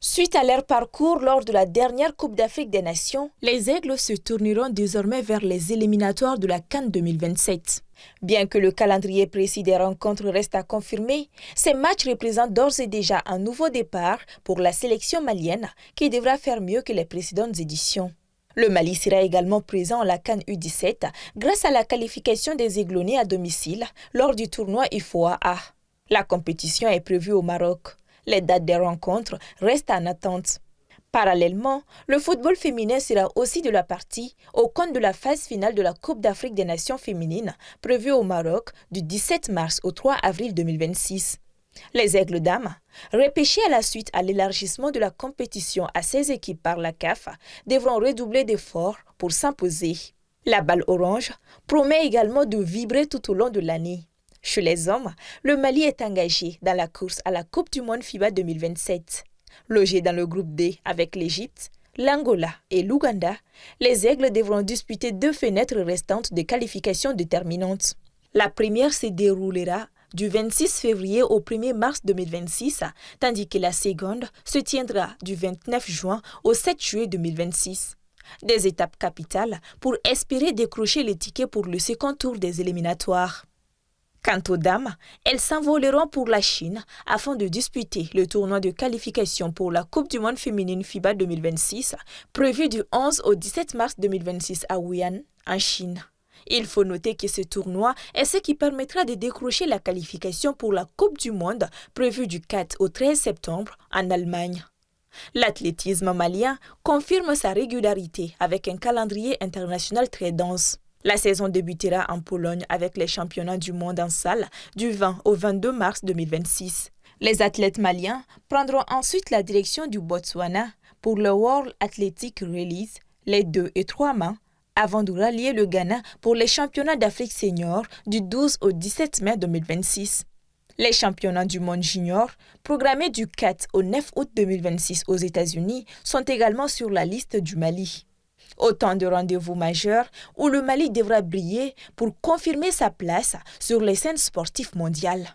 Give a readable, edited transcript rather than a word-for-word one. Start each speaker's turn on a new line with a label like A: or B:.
A: Suite à leur parcours lors de la dernière Coupe d'Afrique des Nations, les Aigles se tourneront désormais vers les éliminatoires de la CAN 2027. Bien que le calendrier précis des rencontres reste à confirmer, ces matchs représentent d'ores et déjà un nouveau départ pour la sélection malienne qui devra faire mieux que les précédentes éditions. Le Mali sera également présent à la CAN U17 grâce à la qualification des Aiglonnais à domicile lors du tournoi IFOA-A. La compétition est prévue au Maroc. Les dates des rencontres restent en attente. Parallèlement, le football féminin sera aussi de la partie au compte de la phase finale de la Coupe d'Afrique des Nations féminines prévue au Maroc du 17 mars au 3 avril 2026. Les Aigles dames, repêchés à la suite à l'élargissement de la compétition à 16 équipes par la CAF, devront redoubler d'efforts pour s'imposer. La balle orange promet également de vibrer tout au long de l'année. Chez les hommes, le Mali est engagé dans la course à la Coupe du monde FIBA 2027. Logés dans le groupe D avec l'Égypte, l'Angola et l'Ouganda, les Aigles devront disputer 2 fenêtres restantes de qualification déterminantes. La première se déroulera du 26 février au 1er mars 2026, tandis que la seconde se tiendra du 29 juin au 7 juillet 2026. Des étapes capitales pour espérer décrocher les tickets pour le second tour des éliminatoires. Quant aux dames, elles s'envoleront pour la Chine afin de disputer le tournoi de qualification pour la Coupe du monde féminine FIBA 2026, prévu du 11 au 17 mars 2026 à Wuhan, en Chine. Il faut noter que ce tournoi est ce qui permettra de décrocher la qualification pour la Coupe du monde prévue du 4 au 13 septembre en Allemagne. L'athlétisme malien confirme sa régularité avec un calendrier international très dense. La saison débutera en Pologne avec les championnats du monde en salle du 20 au 22 mars 2026. Les athlètes maliens prendront ensuite la direction du Botswana pour le World Athletic Release les 2 et 3 mai avant de rallier le Ghana pour les championnats d'Afrique senior du 12 au 17 mai 2026. Les championnats du monde junior, programmés du 4 au 9 août 2026 aux États-Unis, sont également sur la liste du Mali. Autant de rendez-vous majeurs où le Mali devra briller pour confirmer sa place sur les scènes sportives mondiales.